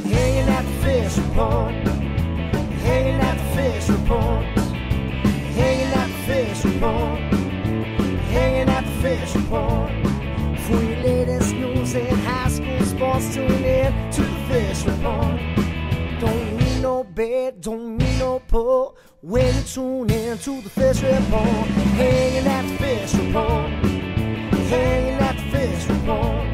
Hanging at the fish report. Hanging at the fish report. Hanging at the fish report. Hanging at the fish report. For your latest news in high school sports, tune in to the fish report. Don't need no bed, don't need no pull when you tune in to the fish report. Hanging at the fish report. Hanging at the fish report.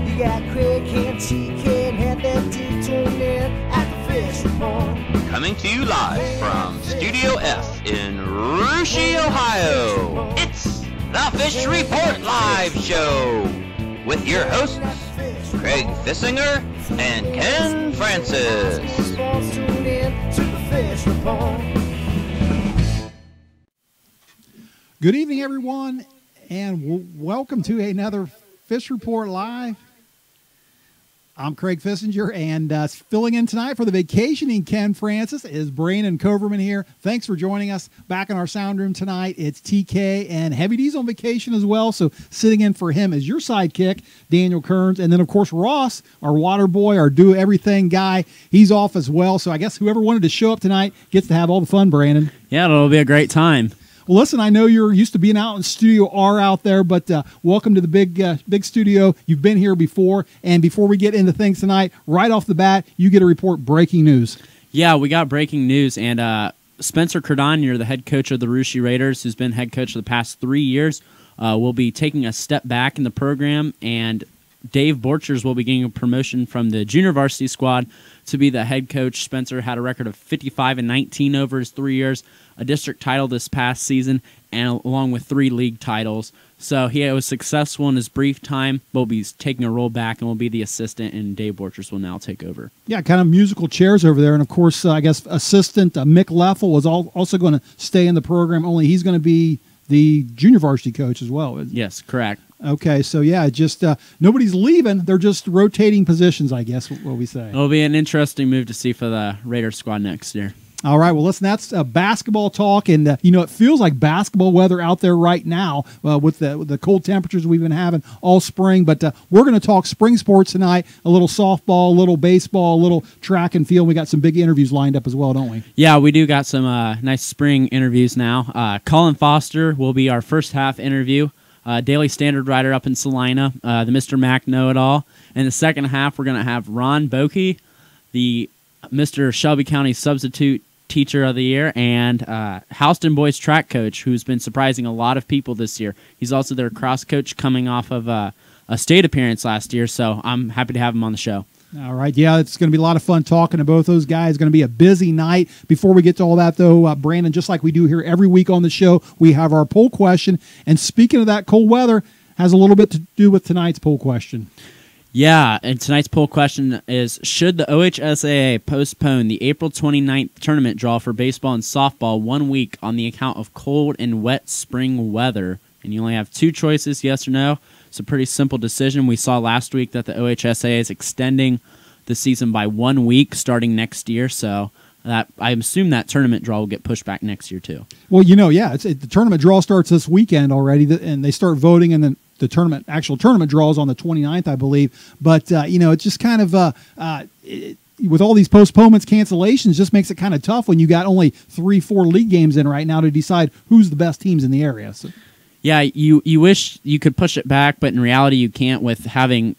You got Craig and TK and Heather D tuned in at the fish report. Coming to you live from Studio F in Russia, Ohio. It's the Fish Report Live Show with your hosts, Craig Fissinger and Ken Francis. Good evening, everyone, and welcome to another Fish Report Live. I'm Craig Fissinger, and filling in tonight for the vacationing Ken Francis is Brandon Coverman here. Thanks for joining us back in our sound room tonight. It's TK, and Heavy D's on vacation as well, so sitting in for him is your sidekick, Daniel Kearns, and then, of course, Ross, our water boy, our do-everything guy. He's off as well, so I guess whoever wanted to show up tonight gets to have all the fun, Brandon. Yeah, it'll be a great time. Well, listen, I know you're used to being out in Studio R out there, but welcome to the big studio. You've been here before, and before we get into things tonight, right off the bat, you get to report breaking news. Yeah, we got breaking news, and Spencer Cardonier, the head coach of the Russia Raiders, who's been head coach for the past 3 years, will be taking a step back in the program, and Dave Borchers will be getting a promotion from the junior varsity squad to be the head coach. Spencer had a record of 55-19 over his 3 years, a district title this past season, and along with 3 league titles. So he was successful in his brief time, but will be taking a role back and will be the assistant, and Dave Borchers will now take over. Yeah, kind of musical chairs over there. And, of course, I guess assistant Mick Leffel was also going to stay in the program, only he's going to be the junior varsity coach as well. Yes, correct. Okay, so yeah, just nobody's leaving. They're just rotating positions, I guess, what we say. It'll be an interesting move to see for the Raiders squad next year. All right, well, listen, that's basketball talk, and, it feels like basketball weather out there right now with the cold temperatures we've been having all spring, but we're going to talk spring sports tonight, a little softball, a little baseball, a little track and field. We got some big interviews lined up as well, don't we? Yeah, we do got some nice spring interviews now. Colin Foster will be our first half interview. Daily Standard writer up in Salina, the Mr. Mac know-it-all. In the second half, we're going to have Ron Boeke, the Mr. Shelby County substitute teacher of the year, and Houston boys track coach, who's been surprising a lot of people this year. He's also their cross coach coming off of a state appearance last year, so I'm happy to have him on the show. All right, yeah, it's going to be a lot of fun talking to both those guys. It's going to be a busy night. Before we get to all that, though, Brandon, just like we do here every week on the show, we have our poll question. And speaking of that cold weather, has a little bit to do with tonight's poll question. Yeah, and tonight's poll question is, should the OHSAA postpone the April 29th tournament draw for baseball and softball 1 week on the account of cold and wet spring weather? And you only have 2 choices, yes or no. It's a pretty simple decision. We saw last week that the OHSAA is extending the season by 1 week starting next year, so that I assume that tournament draw will get pushed back next year too. Well, the tournament draw starts this weekend already, and they start voting, and then the actual tournament draw is on the 29th, I believe. But, it's just kind of with all these postponements, cancellations, just makes it kind of tough when you got only 3-4 league games in right now to decide who's the best teams in the area. So. Yeah, you wish you could push it back, but in reality you can't with having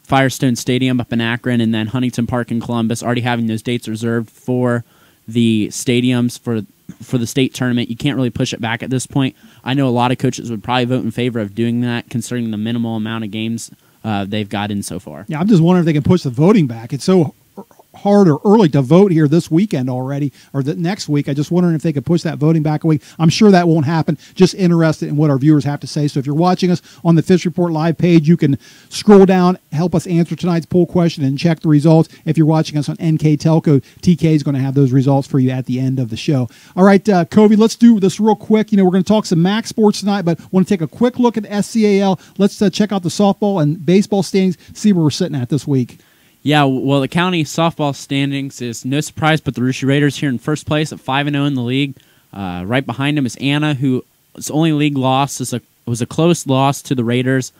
Firestone Stadium up in Akron and then Huntington Park in Columbus already having those dates reserved for the stadiums for the state tournament. You can't really push it back at this point. I know a lot of coaches would probably vote in favor of doing that considering the minimal amount of games they've got in so far. Yeah, I'm just wondering if they can push the voting back. It's so hard or early to vote here this weekend already, or the next week. I just wondering if they could push that voting back a week. I'm sure that won't happen. Just interested in what our viewers have to say. So if you're watching us on the Fish Report Live page, you can scroll down, help us answer tonight's poll question, and check the results. If you're watching us on NK Telco, TK is going to have those results for you at the end of the show. All right, Covey, let's do this real quick. We're going to talk some MAC sports tonight, but want to take a quick look at SCAL. Let's check out the softball and baseball standings, see where we're sitting at this week. Yeah, well, the county softball standings is no surprise, but the Russia Raiders here in first place at 5-0 in the league. Right behind them is Anna, whose only league loss was a close loss to the Raiders.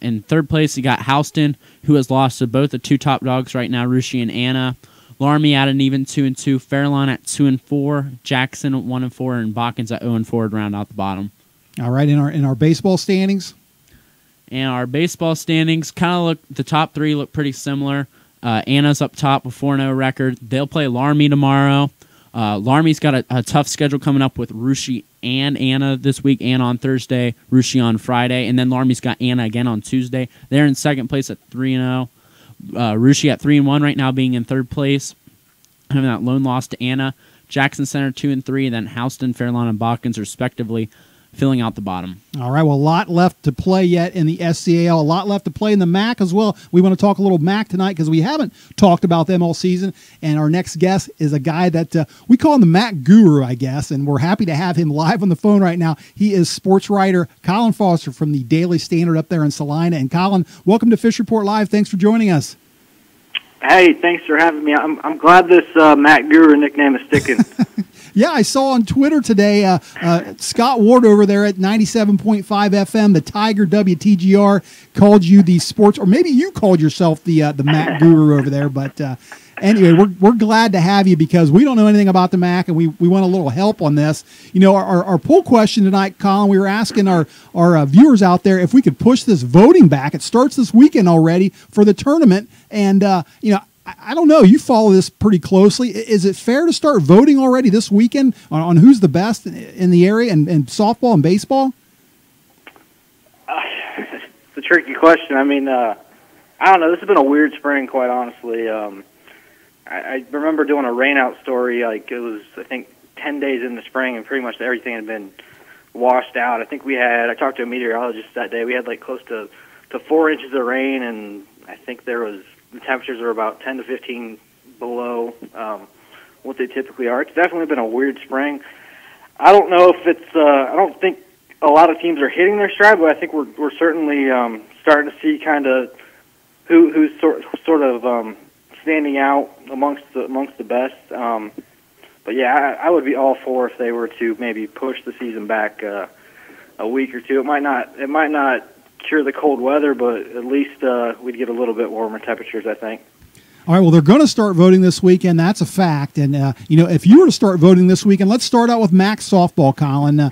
In third place, you got Houston, who has lost to both the two top dogs right now, Russia and Anna. Laramie at an even 2-2, Fairlawn at 2-4, Jackson at 1-4, and Botkins at 0-4 to round out the bottom. All right, in our baseball standings. And our baseball standings kind of look. The top three look pretty similar. Anna's up top with 4-0 record. They'll play Laramie tomorrow. Laramie's got a tough schedule coming up with Russia and Anna this week. Anna on Thursday, Russia on Friday, and then Laramie's got Anna again on Tuesday. They're in second place at 3-0. Russia at 3-1 right now, being in third place, having that lone loss to Anna. Jackson Center 2-3, then Houston, Fairlawn, and Botkins respectively, filling out the bottom. All right, well, a lot left to play yet in the SCAL, a lot left to play in the MAC as well. We want to talk a little MAC tonight because we haven't talked about them all season, and our next guest is a guy that we call him the MAC guru, I guess, and we're happy to have him live on the phone right now. He is sports writer Colin Foster from the Daily Standard up there in Salina. And Colin, welcome to Fish Report Live. Thanks for joining us. Hey, thanks for having me. I'm glad this Matt Guru nickname is sticking. Yeah, I saw on Twitter today, Scott Ward over there at 97.5 FM, the Tiger WTGR, called you the sports, or maybe you called yourself the Mac Guru over there. But anyway, we're glad to have you because we don't know anything about the MAC, and we want a little help on this. You know, our poll question tonight, Colin, we were asking our viewers out there if we could push this voting back. It starts this weekend already for the tournament, and you know, I don't know. You follow this pretty closely. Is it fair to start voting already this weekend on who's the best in the area and softball and baseball? It's a tricky question. I mean, I don't know. This has been a weird spring, quite honestly. I remember doing a rainout story. Like it was, I think, 10 days in the spring, and pretty much everything had been washed out. I think I talked to a meteorologist that day. We had like close to 4 inches of rain, and I think the temperatures are about 10 to 15 below what they typically are. It's definitely been a weird spring. I don't know if it's. I don't think a lot of teams are hitting their stride, but I think we're certainly starting to see kind of who's sort of standing out amongst the best. But yeah, I would be all for if they were to maybe push the season back a week or two. It might not cure the cold weather, but at least we'd get a little bit warmer temperatures, I think. All right, well, they're going to start voting this weekend. That's a fact. And, you know, if you were to start voting this weekend, let's start out with MAC softball, Colin.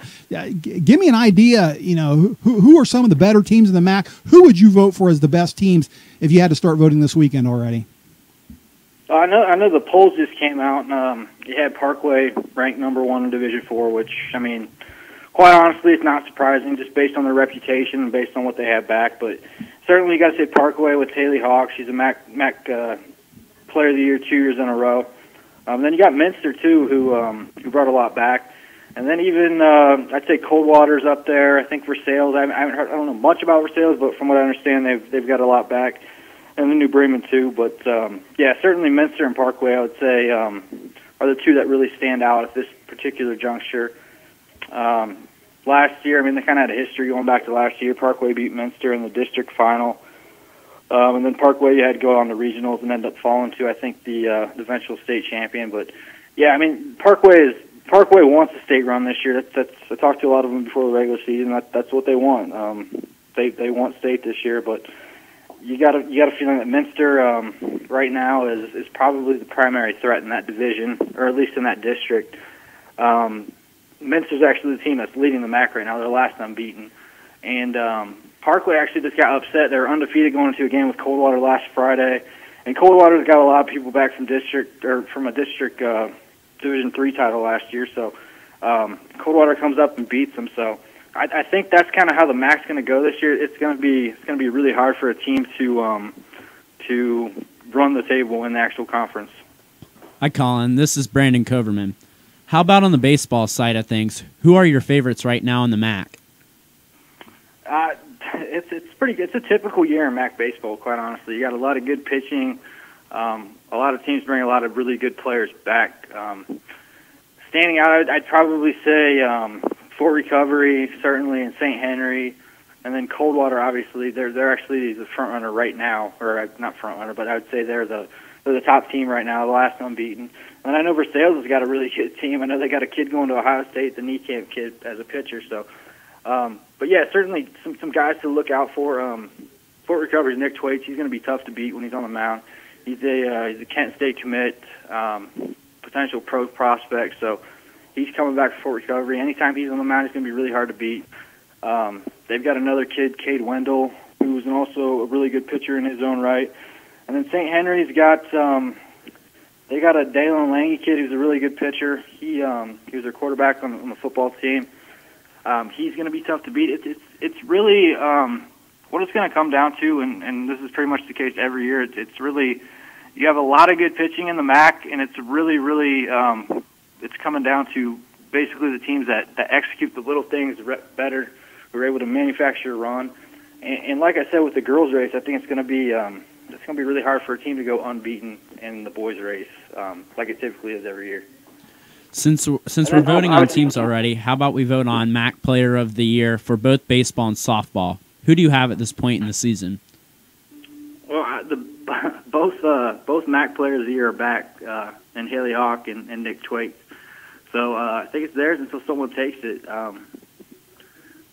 Give me an idea, you know, who are some of the better teams in the MAC? Who would you vote for as the best teams if you had to start voting this weekend already? I know the polls just came out, and you had Parkway ranked #1 in Division IV, which, I mean, quite honestly, it's not surprising just based on their reputation and based on what they have back. But certainly you got to say Parkway with Haley Hawk. She's a MAC Player of the Year 2 years in a row. Then you got Minster, too, who brought a lot back. And then even, I'd say Coldwater's up there. I think Versailles, I don't know much about Versailles, but from what I understand, they've got a lot back. And the New Bremen, too. But, yeah, certainly Minster and Parkway, I would say, are the two that really stand out at this particular juncture. Last year, I mean, they kind of had a history going back to last year. Parkway beat Minster in the district final. And then Parkway, you had to go on the regionals and end up falling to, I think, the eventual state champion. But, yeah, I mean, Parkway wants a state run this year. I talked to a lot of them before the regular season. That's what they want. They want state this year, but you got a feeling that Minster right now is probably the primary threat in that division, or at least in that district. Minster's actually the team that's leading the MAC right now. They're last unbeaten. And Parkway actually just got upset. They were undefeated going into a game with Coldwater last Friday. And Coldwater's got a lot of people back from a district Division III title last year. So Coldwater comes up and beats them. So I think that's kind of how the MAC's going to go this year. It's going to be really hard for a team to run the table in the actual conference. Hi, Colin. This is Brandon Coverman. How about on the baseball side of things? Who are your favorites right now in the MAC? It's a typical year in MAC baseball, quite honestly. You got a lot of good pitching. A lot of teams bring a lot of really good players back. Standing out, I'd probably say Fort Recovery, certainly, and St. Henry, and then Coldwater. Obviously, they're actually the front runner right now, or not front runner, but I would say they're the top team right now, the last unbeaten. And I know Versailles has got a really good team. I know they got a kid going to Ohio State, the Niekamp kid, as a pitcher. So, but yeah, certainly some guys to look out for. Fort Recovery's Nick Twaits. He's going to be tough to beat when he's on the mound. He's a Kent State commit, potential pro prospect. So he's coming back for Fort Recovery. Anytime he's on the mound, he's going to be really hard to beat. They've got another kid, Cade Wendell, who's also a really good pitcher in his own right. And then St. Henry's got they got a Dalen Lange kid who's a really good pitcher. He was their quarterback on the football team. He's going to be tough to beat. It's really what it's going to come down to, and this is pretty much the case every year. It's really, you have a lot of good pitching in the MAC, and it's really it's coming down to basically the teams that execute the little things better, who are able to manufacture a run. And like I said with the girls race, I think it's going to be really hard for a team to go unbeaten in the boys race, like it typically is every year. Since we're voting on teams already, how about we vote on MAC Player of the Year for both baseball and softball? Who do you have at this point in the season? Well, both MAC Players of the Year are back, and Haley Hawk and Nick Twaits. So I think it's theirs until someone takes it.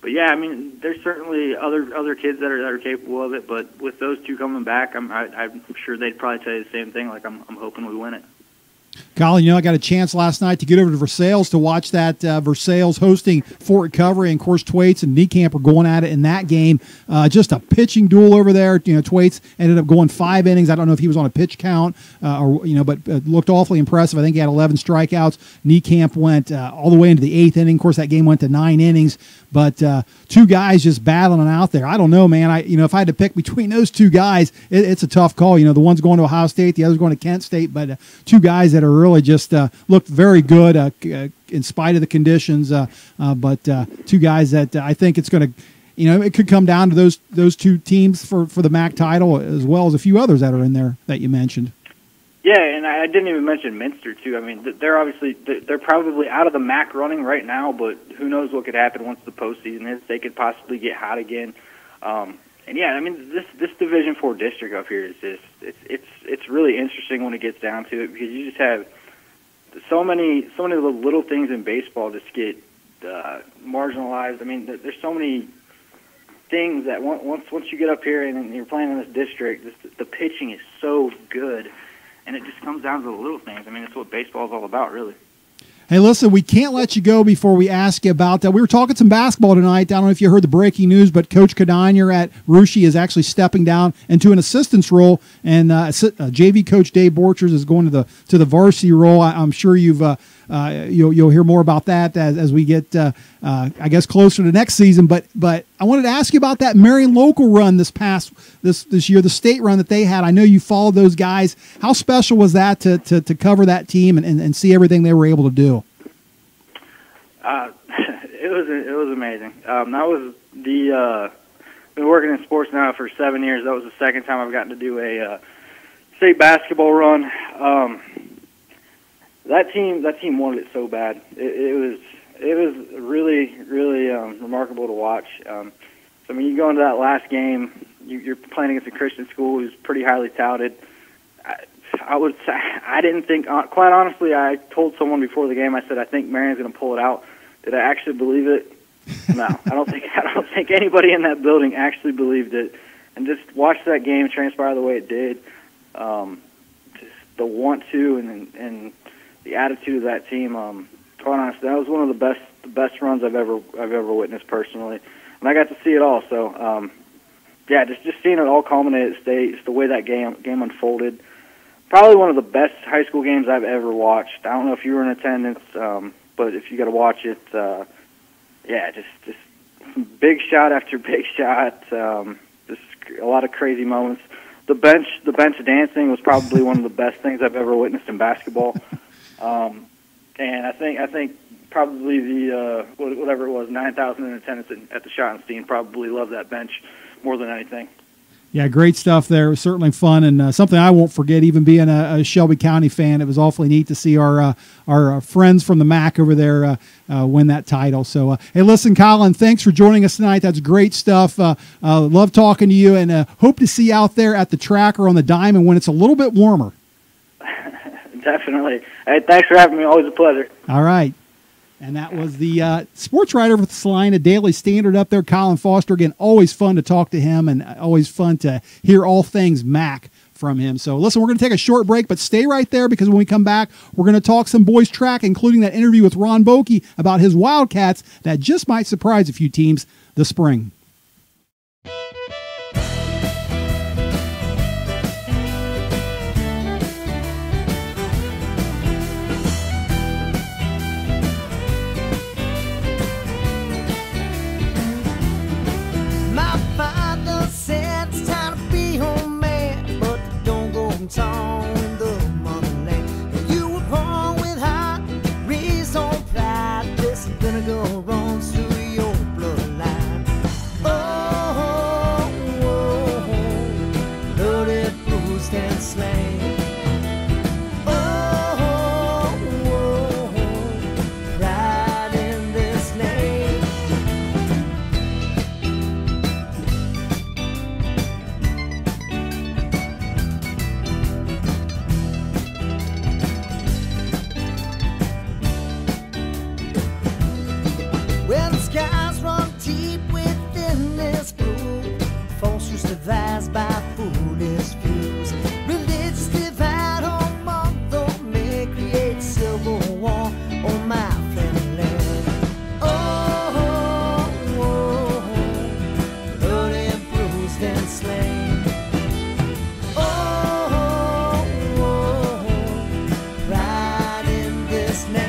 But yeah, I mean, there's certainly other kids that are capable of it. But with those two coming back, I'm sure they'd probably tell you the same thing. Like I'm hoping we win it. Colin, I got a chance last night to get over to Versailles to watch that Versailles hosting Fort Recovery, and of course Twaits and Niekamp were going at it in that game. Just a pitching duel over there. Twaits ended up going 5 innings. I don't know if he was on a pitch count but looked awfully impressive. I think he had 11 strikeouts. Niekamp went all the way into the 8th inning. Of course, that game went to 9 innings. But two guys just battling out there. I don't know, man. If I had to pick between those two guys, it's a tough call. The one's going to Ohio State, the other's going to Kent State. But two guys that are really just looked very good in spite of the conditions. But two guys that I think it's going to, it could come down to those two teams for the MAC title, as well as a few others that are in there that you mentioned. Yeah, and I didn't even mention Minster too. I mean, they're probably out of the MAC running right now, but who knows what could happen once the postseason is? They could possibly get hot again. And yeah, I mean, this Division IV district up here is just it's really interesting when it gets down to it, because you just have so many of the little things in baseball just get marginalized. I mean, there's so many things that once you get up here and you're playing in this district, the pitching is so good. And it just comes down to the little things. I mean, it's what baseball is all about, really. Hey, listen, we can't let you go before we ask you about that. We were talking some basketball tonight. I don't know if you heard the breaking news, but Coach Kadanier at Russia is actually stepping down into an assistant's role, and JV coach Dave Borchers is going to the varsity role. I'm sure you'll hear more about that as we get, I guess, closer to next season. But I wanted to ask you about that Marion local run this year, the state run that they had. I know you followed those guys. How special was that to cover that team and see everything they were able to do? It was amazing. That was been working in sports now for 7 years. That was the second time I've gotten to do a state basketball run. That team wanted it so bad. It was really remarkable to watch. So I mean, you go into that last game, you're playing against a Christian school who's pretty highly touted. I didn't think, quite honestly, I told someone before the game, I said, I think Marion's going to pull it out. Did I actually believe it? No, I don't think anybody in that building actually believed it. And just watch that game transpire the way it did. Just the want to and the attitude of that team. Quite honestly, that was one of the best runs I've ever witnessed personally, and I got to see it all. So, yeah, just seeing it all culminate at state, the way that game unfolded. Probably one of the best high school games I've ever watched. I don't know if you were in attendance, but if you got to watch it, yeah, just big shot after big shot. Just a lot of crazy moments. The bench dancing was probably one of the best things I've ever witnessed in basketball. And I think probably the whatever it was, 9,000 in attendance at the Schottenstein probably loved that bench more than anything. Yeah, great stuff there. It was certainly fun, and something I won't forget, even being a Shelby County fan. It was awfully neat to see our friends from the MAC over there win that title. So, hey, listen, Colin, thanks for joining us tonight. That's great stuff. Love talking to you, and hope to see you out there at the track or on the diamond when it's a little bit warmer. Definitely. Hey, thanks for having me. Always a pleasure. All right. And that was the sports writer for the Salina Daily Standard up there, Colin Foster. Again, always fun to talk to him and always fun to hear all things MAC from him. So listen, we're going to take a short break, but stay right there because when we come back, we're going to talk some boys track, including that interview with Ron Boeke about his Wildcats that just might surprise a few teams this spring. My father said it's time to be home man, but don't go town in the motherland. You were born with heart, raised on pride. This is gonna go wrong through your bloodline. Oh, oh, oh, loaded, bruised, and slain. Oh, oh, oh, pride in this name. Well, the skies run deep within this blue. False devised by foolish views. Religious divide among the may create civil war on my family land. Oh, oh, oh, bloody, bruised, and slain. Oh, oh, oh, pride in this name.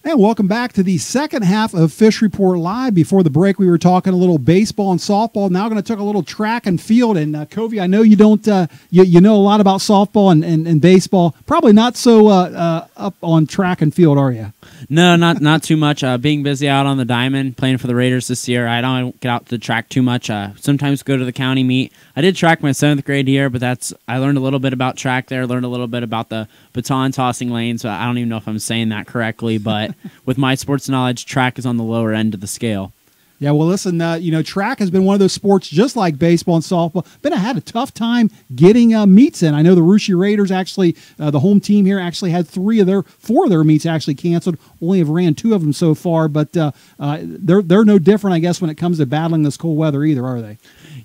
And welcome back to the second half of Fish Report Live. Before the break, we were talking a little baseball and softball. Now going to talk a little track and field. And Covey, I know you don't, you know a lot about softball and baseball. Probably not so up on track and field, are you? No, not too much. Being busy out on the diamond, playing for the Raiders this year, I don't get out to the track too much. Sometimes go to the county meet. I did track my 7th grade year, but I learned a little bit about track there, learned a little bit about the baton tossing lanes. I don't even know if I'm saying that correctly, but with my sports knowledge, track is on the lower end of the scale. Yeah, well, listen, track has been one of those sports just like baseball and softball. Had a tough time getting meets in. I know the Russia Raiders actually, the home team here, actually had 4 of their meets actually canceled. Only have ran 2 of them so far, but they're no different, I guess, when it comes to battling this cold weather either, are they?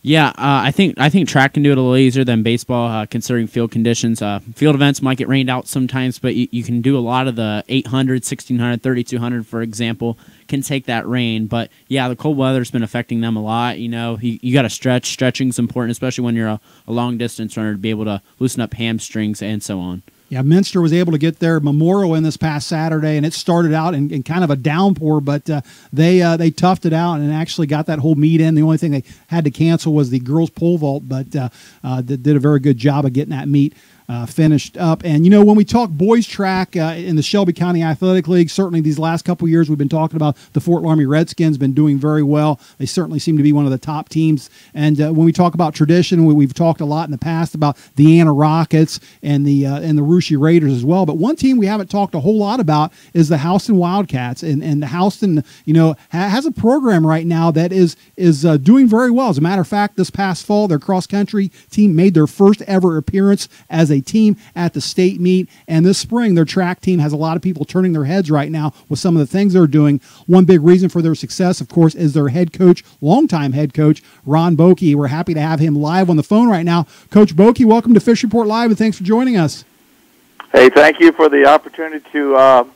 Yeah, I think track can do it a little easier than baseball, considering field conditions. Field events might get rained out sometimes, but you can do a lot of the 800, 1600, 3200, for example, can take that rain. But yeah, the cold weather's been affecting them a lot. You know, you got to stretch. Stretching's important, especially when you're a long distance runner, to be able to loosen up hamstrings and so on. Yeah, Minster was able to get their memorial in this past Saturday, and it started out in kind of a downpour, but they toughed it out and actually got that whole meet in. The only thing they had to cancel was the girls' pole vault, but they did a very good job of getting that meet finished up. And, when we talk boys track in the Shelby County Athletic League, certainly these last couple of years we've been talking about the Fort Laramie Redskins been doing very well. They certainly seem to be one of the top teams. And when we talk about tradition, we've talked a lot in the past about the Anna Rockets and the Russia Raiders as well. But one team we haven't talked a whole lot about is the Houston Wildcats. And the Houston, has a program right now that is doing very well. As a matter of fact, this past fall, their cross-country team made their first ever appearance as a team at the state meet, and this spring their track team has a lot of people turning their heads right now with some of the things they're doing. One big reason for their success, of course, is their head coach, longtime head coach, Ron Boeke. We're happy to have him live on the phone right now. Coach Boeke, welcome to Fish Report Live, and thanks for joining us. Hey, thank you for the opportunity to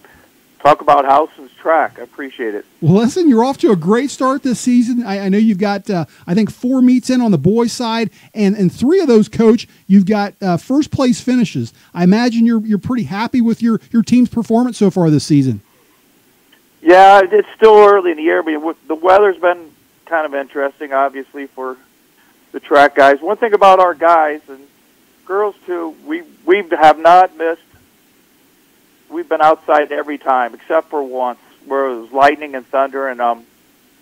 talk about Houston's track. I appreciate it. Well, listen, you're off to a great start this season. I know you've got, I think, 4 meets in on the boys' side, and 3 of those, Coach, you've got first-place finishes. I imagine you're pretty happy with your team's performance so far this season. Yeah, it's still early in the year, but the weather's been kind of interesting, obviously, for the track guys. One thing about our guys, and girls too, we have not missed we've been outside every time except for once where it was lightning and thunder, and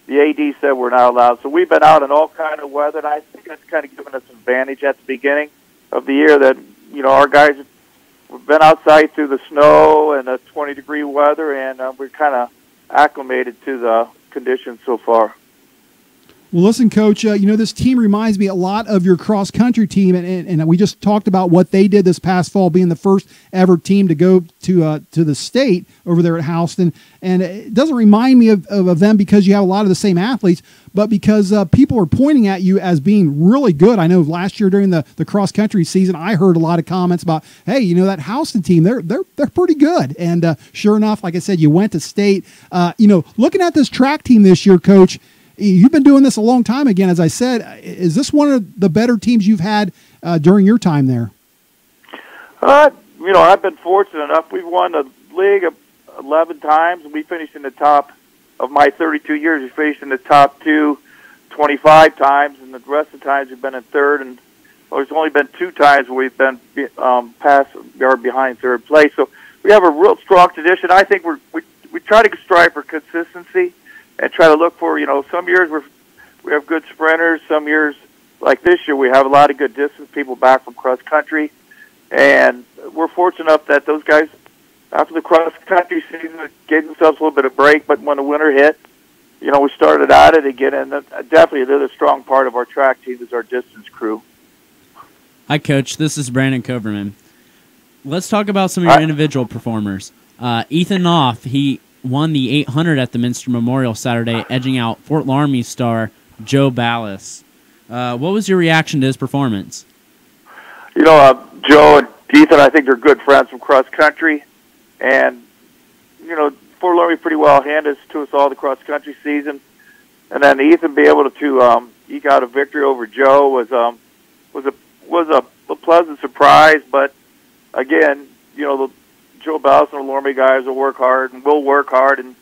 the AD said we're not allowed. So we've been out in all kind of weather, and I think that's kind of given us an advantage at the beginning of the year that, our guys have been outside through the snow and the 20-degree weather, and we're kind of acclimated to the conditions so far. Well, listen, Coach, this team reminds me a lot of your cross-country team, and we just talked about what they did this past fall, being the first ever team to go to the state over there at Houston. And it doesn't remind me of them because you have a lot of the same athletes, but because people are pointing at you as being really good. I know last year during the cross-country season, I heard a lot of comments about, hey, that Houston team, they're pretty good. And sure enough, like I said, you went to state. Looking at this track team this year, Coach, you've been doing this a long time. Again, as I said, is this one of the better teams you've had during your time there? I've been fortunate enough. We've won the league 11 times, and we finished in the top of my 32 years. We finished in the top 25 times, and the rest of the times we've been in third. And there's only been 2 times where we've been past or behind third place. So we have a real strong tradition. I think we try to strive for consistency and try to look for, some years we have good sprinters. Some years, like this year, we have a lot of good distance people back from cross country. And we're fortunate enough that those guys, after the cross country season, gave themselves a little bit of break. But when the winter hit, we started at it again. And definitely they're the strong part of our track team is our distance crew. Hi, Coach. This is Brandon Coverman. Let's talk about some of your individual performers. Ethan Knopf, he won the 800 at the Minster Memorial Saturday, edging out Fort Laramie star Joe Ballas. What was your reaction to his performance? Joe and Ethan, I think they're good friends from cross country, and Fort Laramie pretty well handed to us all the cross country season, and then Ethan be able to eke out a victory over Joe was a pleasant surprise. But again, Joe Ballas and the Laramie guys will work hard and will work hard, and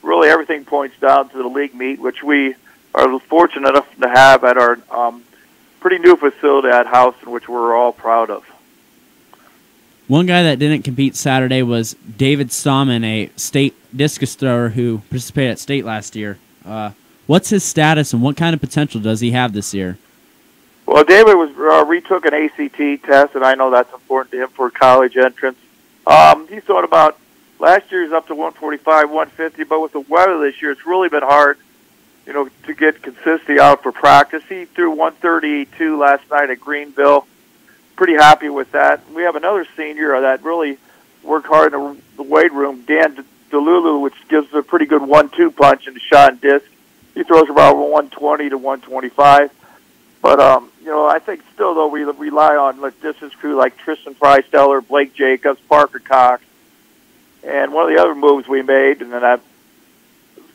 really everything points down to the league meet, which we are fortunate enough to have at our pretty new facility at Houston, which we're all proud of. One guy that didn't compete Saturday was David Stahman, a state discus thrower who participated at state last year. What's his status and what kind of potential does he have this year? Well, David retook an ACT test, and I know that's important to him for college entrance. He's thought about last year. He's up to 145, 150, but with the weather this year, it's really been hard, to get consistency out for practice. He threw 132 last night at Greenville. Pretty happy with that. We have another senior that really worked hard in the weight room, Dan DeLulu, which gives a pretty good 1-2 punch in the shot and disc. He throws about 120 to 125. But, I think still, though, we rely on distance crew like Tristan Freisteller, Blake Jacobs, Parker Cox. And one of the other moves we made, and then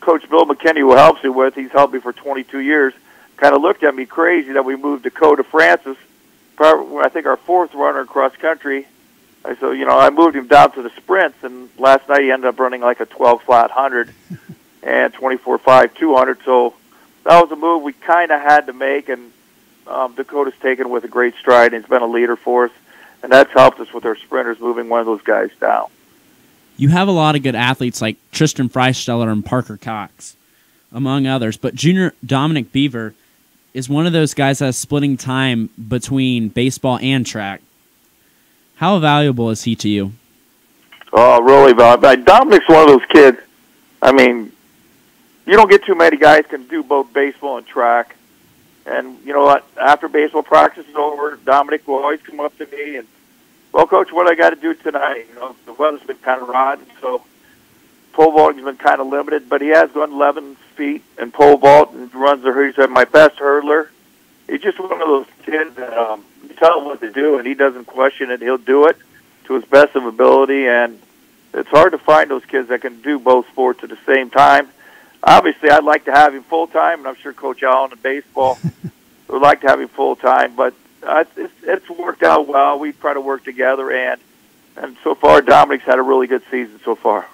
Coach Bill McKinney, who helps me with, he's helped me for 22 years, kind of looked at me crazy that we moved Dakota Francis, I think our 4th runner in cross country. I said, I moved him down to the sprints, and last night he ended up running like a 12 flat 100 and 24.5 200. So that was a move we kind of had to make, and Dakota's taken it with a great stride, and he's been a leader for us, and that's helped us with our sprinters moving one of those guys down. You have a lot of good athletes like Tristan Freisteller and Parker Cox, among others, but junior Dominic Beaver is one of those guys that's splitting time between baseball and track. How valuable is he to you? Oh, really valuable. Dominic's one of those kids, you don't get too many guys can do both baseball and track. And you know what? After baseball practice is over, Dominic will always come up to me and, well, Coach, what do I got to do tonight? The weather's been kind of rotten, so pole vaulting's been kind of limited. But he has gone 11 feet in pole vault and runs he's my best hurdler. He's just one of those kids that you tell him what to do, and he doesn't question it. He'll do it to his best of ability, and it's hard to find those kids that can do both sports at the same time. Obviously, I'd like to have him full-time, and I'm sure Coach Allen in baseball would like to have him full-time, but it's worked out well. We try to work together, and so far Dominic's had a really good season so far.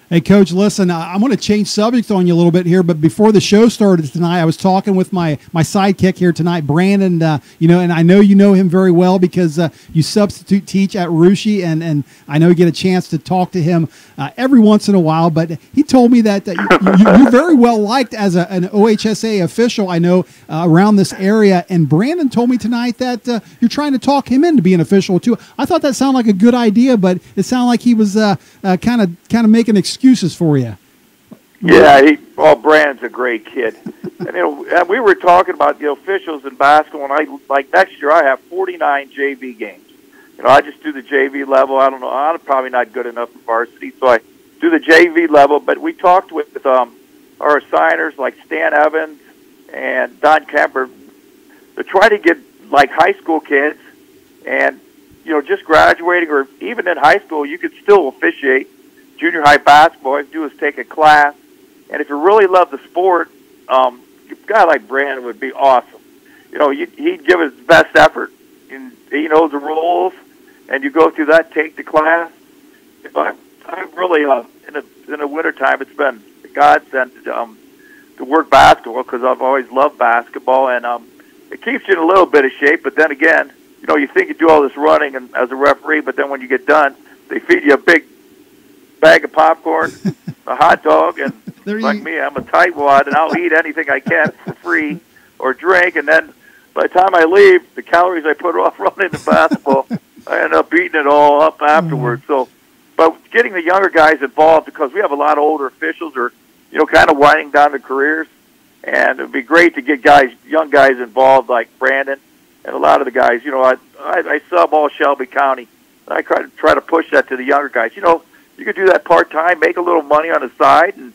Hey, Coach, listen, I'm going to change subjects on you a little bit here, but before the show started tonight, I was talking with my sidekick here tonight, Brandon, and I know you know him very well because you substitute teach at Russia, and I know you get a chance to talk to him every once in a while, but he told me that you're very well liked as an OHSA official, I know, around this area, and Brandon told me tonight that you're trying to talk him into being official, too. I thought that sounded like a good idea, but it sounded like he was kind of making excuses for you. Yeah, Brandon's a great kid. And we were talking about the officials in basketball, and like next year I have 49 JV games. I just do the JV level. I don't know. I'm probably not good enough for varsity, so I do the JV level. But we talked with our assigners like Stan Evans and Don Kemper to try to get like high school kids and just graduating or even in high school, you could still officiate junior high basketball. All you do is take a class, and if you really love the sport, a guy like Brandon would be awesome. He'd give his best effort, and he knows the rules, and you go through that, take the class. I really, in the wintertime, it's been a godsend to work basketball because I've always loved basketball, and it keeps you in a little bit of shape, but then again, you think you do all this running and as a referee, but then when you get done, they feed you a big bag of popcorn, a hot dog, and like me, I'm a tightwad, and I'll eat anything I can for free or drink, and then by the time I leave, the calories I put off running the basketball, I end up eating it all up afterwards. So, but getting the younger guys involved, because we have a lot of older officials who are, kind of winding down their careers, and it would be great to get young guys involved like Brandon, and a lot of the guys, I sub all Shelby County, and I try to push that to the younger guys. You could do that part-time, make a little money on the side, and,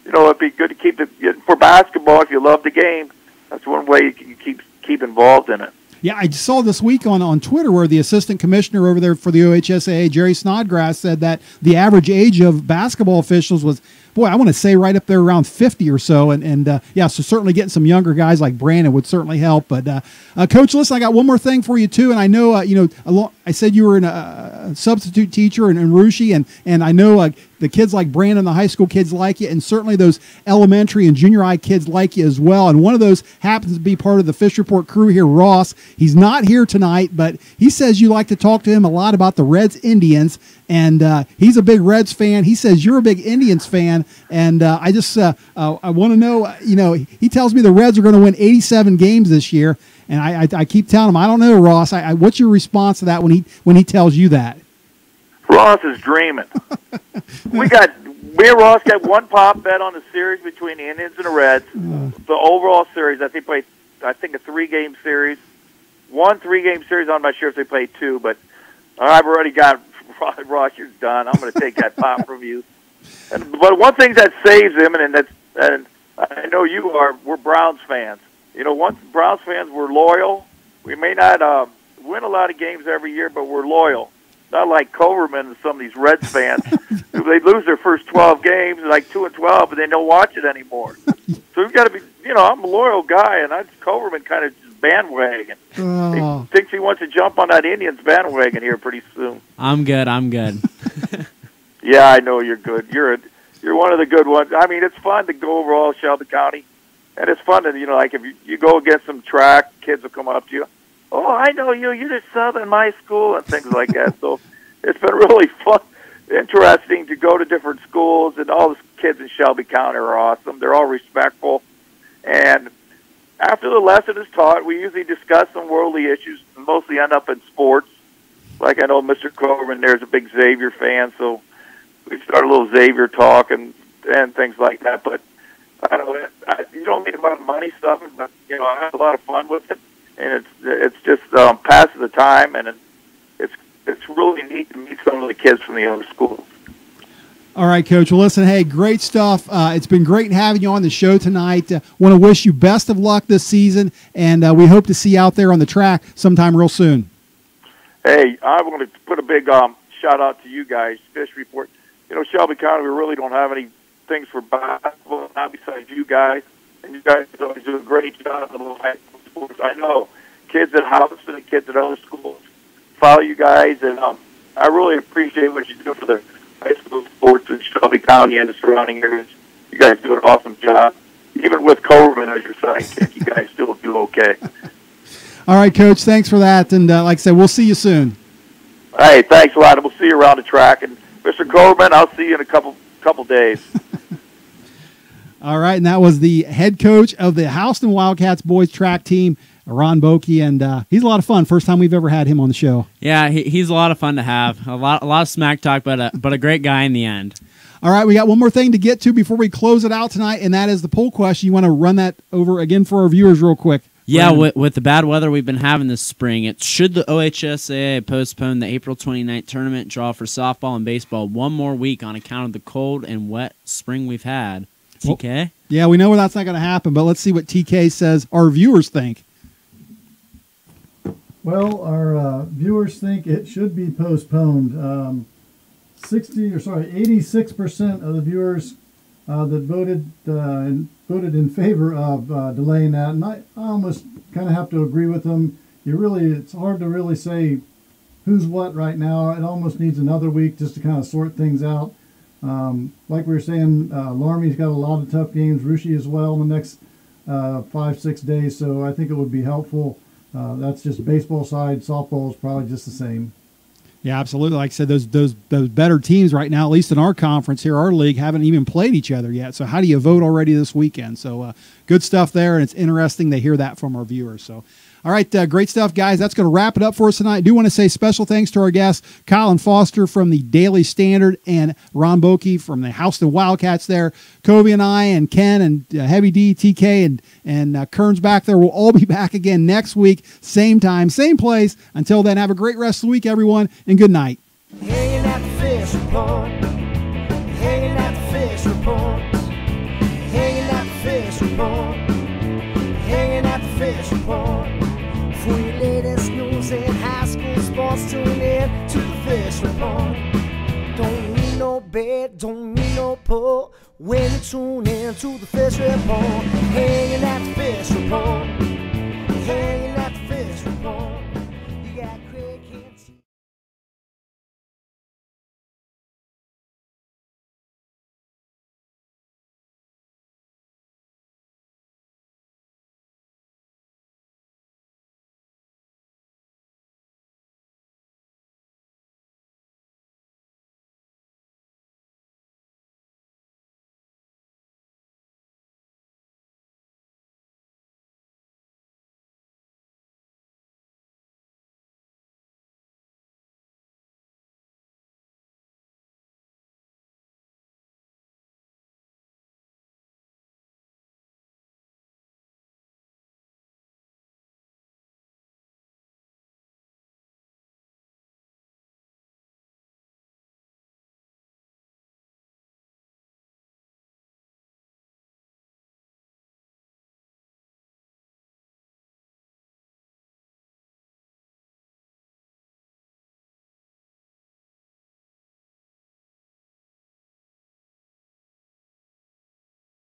it'd be good to keep for basketball, if you love the game, that's one way you can keep involved in it. Yeah, I saw this week on Twitter where the assistant commissioner over there for the OHSAA, Jerry Snodgrass, said that the average age of basketball officials was, boy, I want to say right up there around 50 or so. And so certainly getting some younger guys like Brandon would certainly help. But, Coach, listen, I got one more thing for you, too. And I know, I said you were a substitute teacher in Russia, and I know the kids like Brandon, the high school kids like you, and certainly those elementary and junior high kids like you as well. And one of those happens to be part of the Fish Report crew here, Ross. He's not here tonight, but he says you like to talk to him a lot about the Reds Indians, and he's a big Reds fan. He says you're a big Indians fan, and I want to know, he tells me the Reds are going to win 87 games this year, and I keep telling him, I don't know, Ross. What's your response to that when he tells you that? Ross is dreaming. Me and Ross got one pop bet on the series between the Indians and the Reds. The overall series, I think a 3-game series. 1 3-game series. I'm not sure if they played 2, but I've already got Ross. You're done. I'm going to take that pop from you. But one thing that saves him, and I know you are, we're Browns fans. Once Browns fans, we're loyal. We may not win a lot of games every year, but we're loyal. Not like Coverman and some of these Reds fans. They lose their first 12 games, like 2-12, and they don't watch it anymore. So we've got to be, I'm a loyal guy, and Coverman kind of just bandwagon. He thinks he wants to jump on that Indians bandwagon here pretty soon. I'm good. Yeah, I know you're good. You're one of the good ones. I mean, it's fun to go over all Shelby County, and it's fun to, like if you go against some track, kids will come up to you. Oh, I know you. You just sub in my school and things like that. So it's been really fun, interesting to go to different schools, and all the kids in Shelby County are awesome. They're all respectful. And after the lesson is taught, we usually discuss some worldly issues and mostly end up in sports. Like I know Mr. Coverman there's a big Xavier fan, so we start a little Xavier talk and things like that. But I don't know, you don't need a lot of money stuff, but I have a lot of fun with it. And it's just passes the time, and it's really neat to meet some of the kids from the other schools. All right, Coach. Well, listen, hey, great stuff. It's been great having you on the show tonight. Want to wish you best of luck this season, and we hope to see you out there on the track sometime real soon. Hey, I want to put a big shout out to you guys, Fish Report. Shelby County, we really don't have any things for basketball, not besides you guys, and you guys always do a great job in the high school sports. I know kids at Houston and kids at other schools follow you guys, and I really appreciate what you do for the high school sports sports in Shelby County and the surrounding areas. You guys do an awesome job. Even with Coleman as your sidekick, you guys still do okay. All right, Coach, thanks for that. And like I said, we'll see you soon. Hey, thanks a lot. We'll see you around the track. And Mr. Coleman, I'll see you in a couple days. All right, and that was the head coach of the Houston Wildcats boys track team, Ron Boeke, and he's a lot of fun. First time we've ever had him on the show. Yeah, he's a lot of fun to have. A lot of smack talk, but a great guy in the end. All right, we got one more thing to get to before we close it out tonight, and that is the poll question. You want to run that over again for our viewers real quick? Yeah, with the bad weather we've been having this spring, should the OHSAA postpone the April 29th tournament draw for softball and baseball one more week on account of the cold and wet spring we've had? TK? Well, yeah, we know that's not going to happen, but let's see what TK says our viewers think. Well, our viewers think it should be postponed. 86% of the viewers that voted in favor of delaying that, and I almost kind of have to agree with them. It's hard to really say who's what right now. It almost needs another week just to kind of sort things out. Like we were saying, Laramie's got a lot of tough games, Russia as well in the next 5-6 days, so I think it would be helpful. That's just baseball side. Softball is probably just the same. Yeah, absolutely. Like I said, those better teams right now, at least in our conference here, our league, haven't even played each other yet. So how do you vote already this weekend? So good stuff there, and it's interesting to hear that from our viewers. So, all right, great stuff, guys. That's going to wrap it up for us tonight. I do want to say special thanks to our guests, Colin Foster from the Daily Standard and Ron Boeke from the Houston Wildcats there. Kobe and I and Ken and Heavy D, TK, and Kern's back there. We'll all be back again next week, same time, same place. Until then, have a great rest of the week, everyone, and good night. Hanging at the fish report. Hanging at the fish report. Hanging at the fish report. Hanging at the fish report. For your latest news in high school sports, tune in to the fish report. Don't need no bed, don't need no pull. When you tune in to the fish report. Hanging at the fish report. Hanging